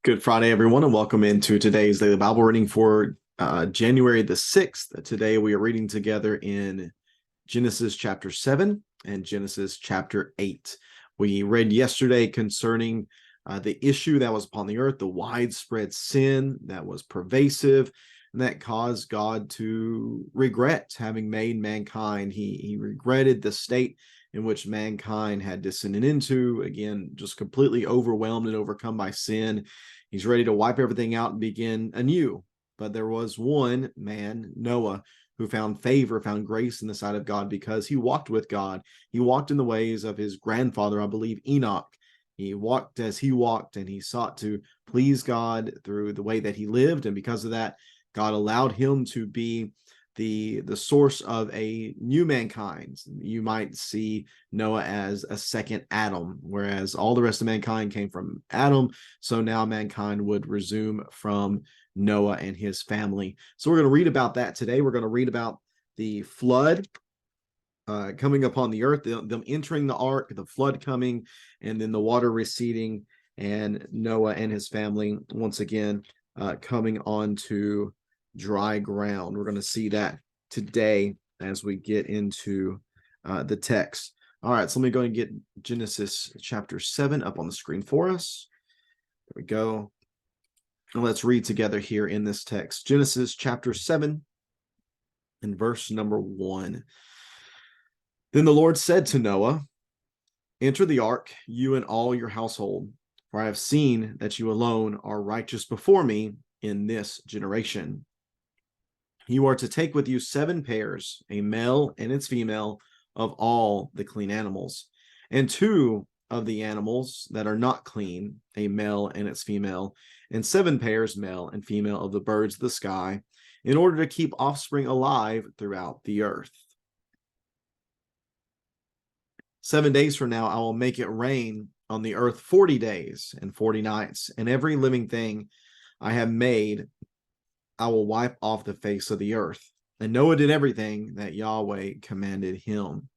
Good Friday, everyone, and welcome into today's daily Bible reading for January the 6th. Today we are reading together in Genesis chapter 7 and Genesis chapter 8. We read yesterday concerning the issue that was upon the earth, the widespread sin that was pervasive, and that caused God to regret having made mankind. He regretted the state in which mankind had descended into, again, just completely overwhelmed and overcome by sin. He's ready to wipe everything out and begin anew. But there was one man, Noah, who found favor, found grace in the sight of God because he walked with God. He walked in the ways of his grandfather, I believe, Enoch. He walked as he walked, and he sought to please God through the way that he lived. And because of that, God allowed him to be the source of a new mankind. You might see Noah as a second Adam, whereas all the rest of mankind came from Adam. So now mankind would resume from Noah and his family. So we're going to read about that today. We're going to read about the flood coming upon the earth, them entering the ark, the flood coming, and then the water receding, and Noah and his family once again coming onto dry ground. We're going to see that today as we get into the text. All right, so let me go and get Genesis chapter 7 up on the screen for us. There we go. And let's read together here in this text. Genesis chapter 7 and verse number 1. Then the Lord said to Noah, "Enter the ark, you and all your household, for I have seen that you alone are righteous before me in this generation. You are to take with you 7 pairs, a male and its female, of all the clean animals, and 2 of the animals that are not clean, a male and its female, and 7 pairs, male and female, of the birds of the sky, in order to keep offspring alive throughout the earth. 7 days from now, I will make it rain on the earth 40 days and 40 nights, and every living thing I have made I will wipe off the face of the earth." And Noah did everything that Yahweh commanded him.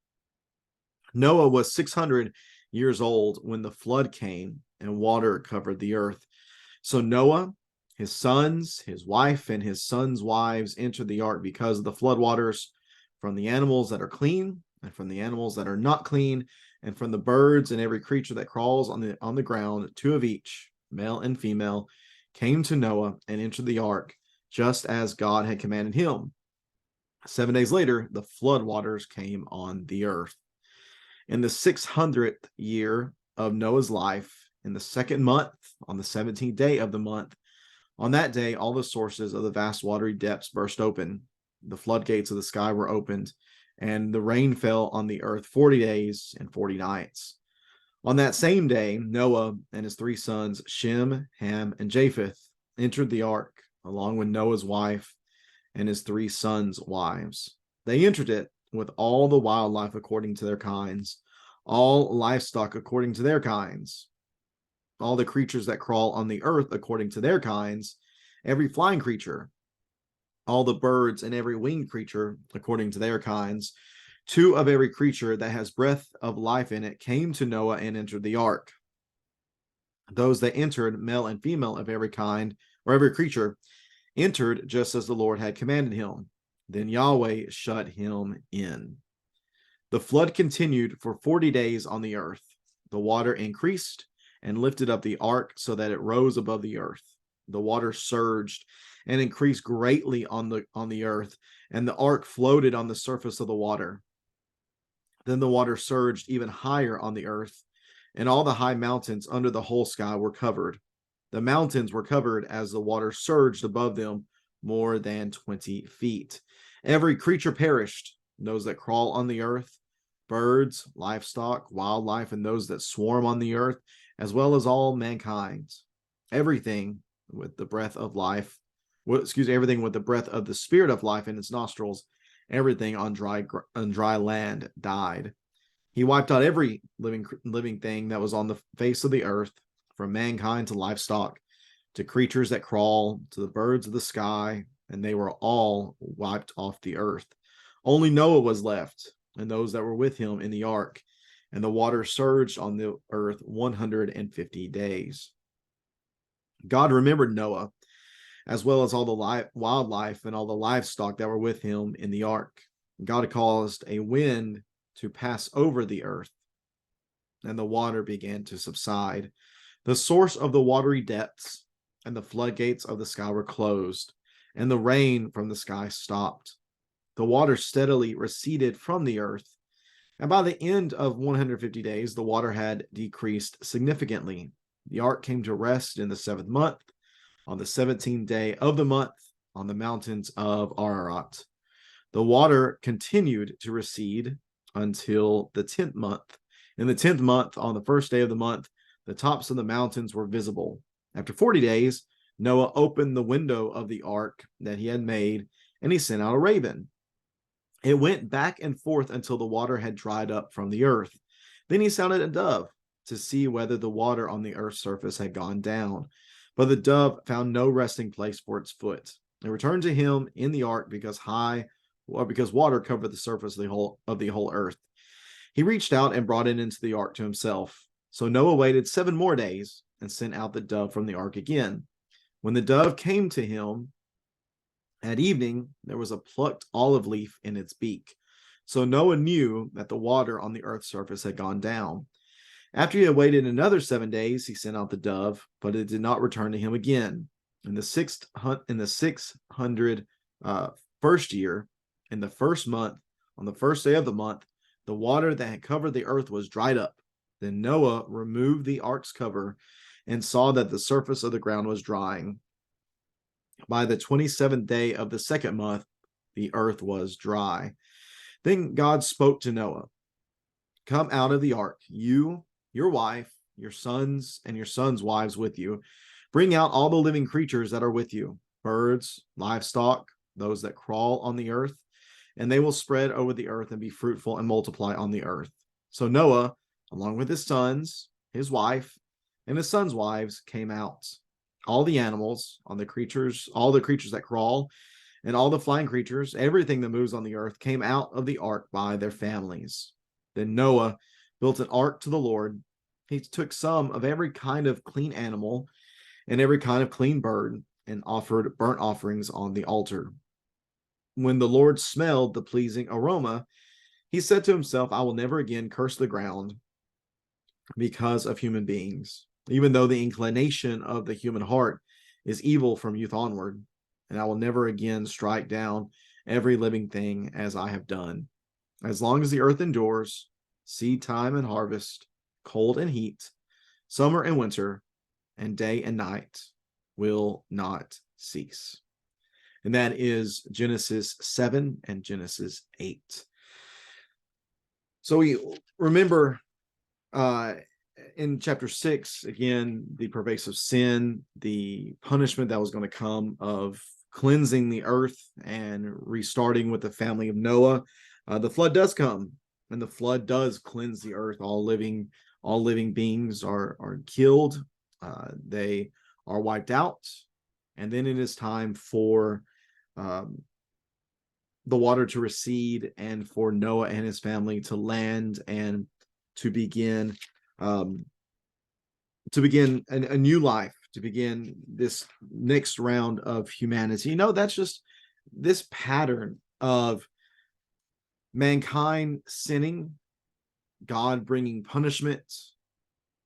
Noah was 600 years old when the flood came and water covered the earth. So Noah, his sons, his wife, and his sons' wives entered the ark because of the flood waters, from the animals that are clean and from the animals that are not clean, and from the birds and every creature that crawls on the ground. 2 of each, male and female, came to Noah and entered the ark, just as God had commanded him. 7 days later, the flood waters came on the earth. In the 600th year of Noah's life, in the 2nd month, on the 17th day of the month, on that day, all the sources of the vast watery depths burst open. The floodgates of the sky were opened, and the rain fell on the earth 40 days and 40 nights. On that same day, Noah and his 3 sons, Shem, Ham, and Japheth, entered the ark, along with Noah's wife and his 3 sons' wives. They entered it with all the wildlife according to their kinds, all livestock according to their kinds, all the creatures that crawl on the earth according to their kinds, every flying creature, all the birds and every winged creature according to their kinds. 2 of every creature that has breath of life in it came to Noah and entered the ark. Those that entered, male and female of every kind, or every creature, entered just as the Lord had commanded him. Then Yahweh shut him in. The flood continued for 40 days on the earth. The water increased and lifted up the ark so that it rose above the earth. The water surged and increased greatly on the earth, and the ark floated on the surface of the water. Then the water surged even higher on the earth, and all the high mountains under the whole sky were covered. The mountains were covered as the water surged above them more than 20 feet. Every creature perished, those that crawl on the earth, birds, livestock, wildlife, and those that swarm on the earth, as well as all mankind. Everything with the breath of life, everything with the breath of the spirit of life in its nostrils, everything on dry land died. He wiped out every living thing that was on the face of the earth, from mankind to livestock, to creatures that crawl, to the birds of the sky, and they were all wiped off the earth. Only Noah was left, and those that were with him in the ark, and the water surged on the earth 150 days. God remembered Noah, as well as all the wildlife and all the livestock that were with him in the ark. God caused a wind to pass over the earth, and the water began to subside. The source of the watery depths and the floodgates of the sky were closed, and the rain from the sky stopped. The water steadily receded from the earth, and by the end of 150 days, the water had decreased significantly. The ark came to rest in the 7th month, on the 17th day of the month, on the mountains of Ararat. The water continued to recede until the 10th month. In the 10th month, on the first day of the month, the tops of the mountains were visible. After 40 days, Noah opened the window of the ark that he had made, and he sent out a raven. It went back and forth until the water had dried up from the earth. Then he sounded a dove to see whether the water on the earth's surface had gone down. But the dove found no resting place for its foot. It returned to him in the ark because water covered the surface of the whole earth. He reached out and brought it into the ark to himself. So Noah waited 7 more days and sent out the dove from the ark again. When the dove came to him at evening, there was a plucked olive leaf in its beak. So Noah knew that the water on the earth's surface had gone down. After he had waited another 7 days, he sent out the dove, but it did not return to him again. In the 600 first year, in the first month, on the first day of the month, the water that had covered the earth was dried up. Then Noah removed the ark's cover and saw that the surface of the ground was drying. By the 27th day of the 2nd month, the earth was dry. Then God spoke to Noah, "Come out of the ark, you, your wife, your sons, and your sons' wives with you. Bring out all the living creatures that are with you, birds, livestock, those that crawl on the earth, and they will spread over the earth and be fruitful and multiply on the earth." So Noah, along with his sons, his wife, and his sons' wives, came out. All the animals, all the creatures that crawl, and all the flying creatures, everything that moves on the earth, came out of the ark by their families. Then Noah built an ark to the Lord. He took some of every kind of clean animal and every kind of clean bird and offered burnt offerings on the altar. When the Lord smelled the pleasing aroma, he said to himself, "I will never again curse the ground because of human beings, even though the inclination of the human heart is evil from youth onward, and I will never again strike down every living thing as I have done. As long as the earth endures, seed time and harvest, cold and heat, summer and winter, and day and night will not cease." And that is Genesis 7 and Genesis 8. So we remember in chapter 6, again, the pervasive sin, the punishment that was going to come of cleansing the earth and restarting with the family of Noah. The flood does come, and the flood does cleanse the earth. All living beings are killed. They are wiped out. And then it is time for the water to recede and for Noah and his family to land and to begin a new life, to begin this next round of humanity. That's just this pattern of mankind sinning, God bringing punishment,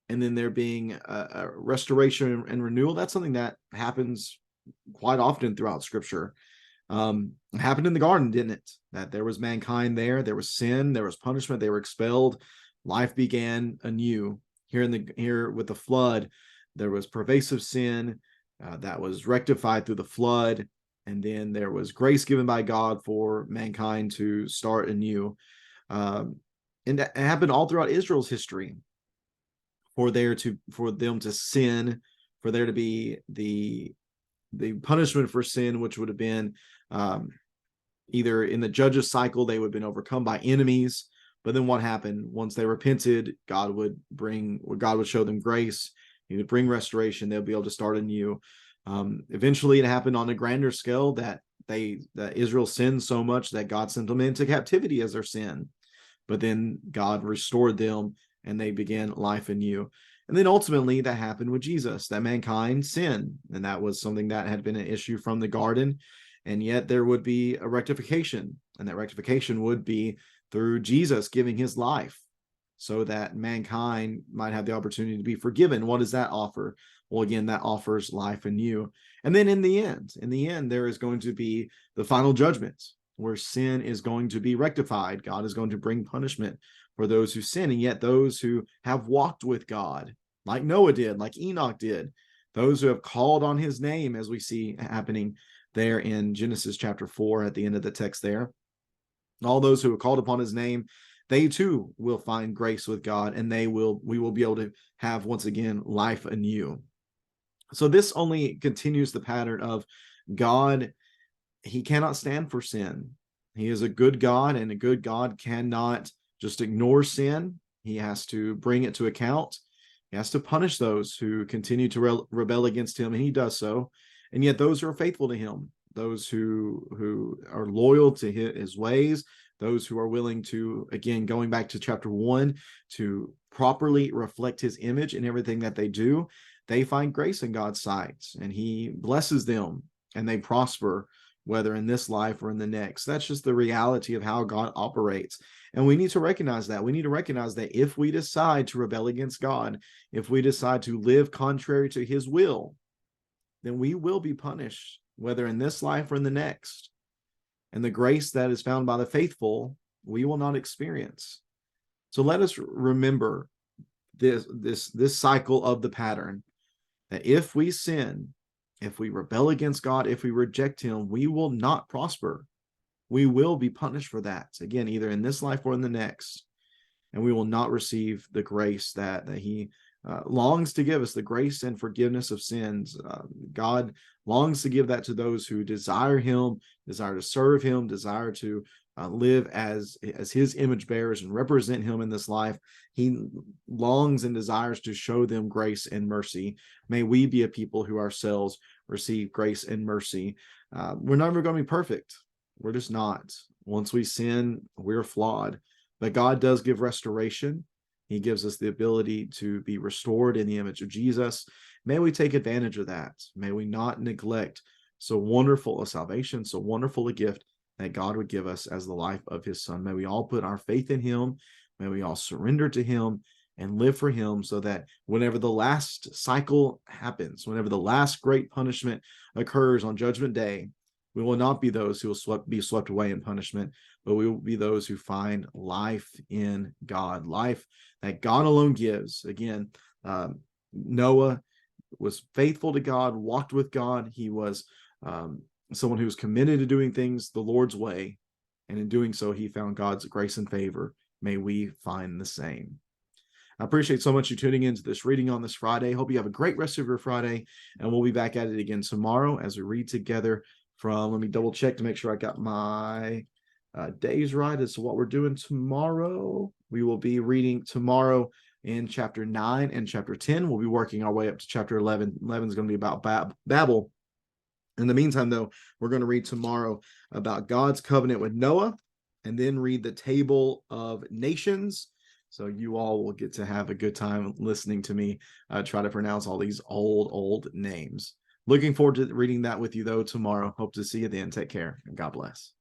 and then there being a restoration and renewal. That's something that happens quite often throughout Scripture. It happened in the garden, didn't it? That there was mankind there was sin, there was punishment, they were expelled, life began anew. Here with the flood, there was pervasive sin that was rectified through the flood, and then there was grace given by God for mankind to start anew. And that happened all throughout Israel's history. For them to sin, for there to be the punishment for sin, which would have been either in the judges cycle, they would have been overcome by enemies. But then what happened? Once they repented, God would show them grace. He would bring restoration. They'll be able to start anew. Eventually, it happened on a grander scale that Israel sinned so much that God sent them into captivity as their sin. But then God restored them, and they began life anew. And then ultimately that happened with Jesus, that mankind sinned. And that was something that had been an issue from the garden. And yet there would be a rectification. And that rectification would be through Jesus giving his life so that mankind might have the opportunity to be forgiven. What does that offer? Well, again, that offers life anew. And then in the end, there is going to be the final judgment where sin is going to be rectified. God is going to bring punishment for those who sin. And yet those who have walked with God, like Noah did, like Enoch did, those who have called on his name, as we see happening there in Genesis chapter 4 at the end of the text there, all those who have called upon his name, they too will find grace with God, and we will be able to have once again life anew. So this only continues the pattern of God. He cannot stand for sin. He is a good God, and a good God cannot just ignore sin. He has to bring it to account. He has to punish those who continue to rebel against him, and he does so. And yet those who are faithful to him, those who are loyal to his ways, those who are willing to, again, going back to chapter 1, to properly reflect his image in everything that they do, they find grace in God's sight, and he blesses them, and they prosper, whether in this life or in the next. That's just the reality of how God operates. And we need to recognize that. We need to recognize that if we decide to rebel against God, if we decide to live contrary to his will, then we will be punished, whether in this life or in the next. And the grace that is found by the faithful, we will not experience. So let us remember this cycle of the pattern, that if we sin, if we rebel against God, if we reject him, we will not prosper. We will be punished for that, again, either in this life or in the next. And we will not receive the grace that he longs to give us, the grace and forgiveness of sins. God longs to give that to those who desire him, desire to serve him, desire to live as his image bearers and represent him in this life. He longs and desires to show them grace and mercy. May we be a people who ourselves receive grace and mercy. We're never going to be perfect. We're just not. Once we sin, we're flawed. But God does give restoration. He gives us the ability to be restored in the image of Jesus. May we take advantage of that. May we not neglect so wonderful a salvation, so wonderful a gift that God would give us as the life of his son. May we all put our faith in him. May we all surrender to him and live for him, so that whenever the last cycle happens, whenever the last great punishment occurs on Judgment Day, we will not be those who will be swept away in punishment, but we will be those who find life in God, life that God alone gives. Again, Noah was faithful to God, walked with God. He was someone who was committed to doing things the Lord's way, and in doing so, he found God's grace and favor. May we find the same. I appreciate so much you tuning into this reading on this Friday. Hope you have a great rest of your Friday, and we'll be back at it again tomorrow as we read together from, let me double check to make sure I got my days right as to what we're doing tomorrow. We will be reading tomorrow in chapter 9 and chapter 10. We'll be working our way up to chapter 11. 11 is going to be about Babel. In the meantime, though, we're going to read tomorrow about God's covenant with Noah, and then read the Table of Nations. So you all will get to have a good time listening to me try to pronounce all these old names. Looking forward to reading that with you, though, tomorrow. Hope to see you then. Take care, and God bless.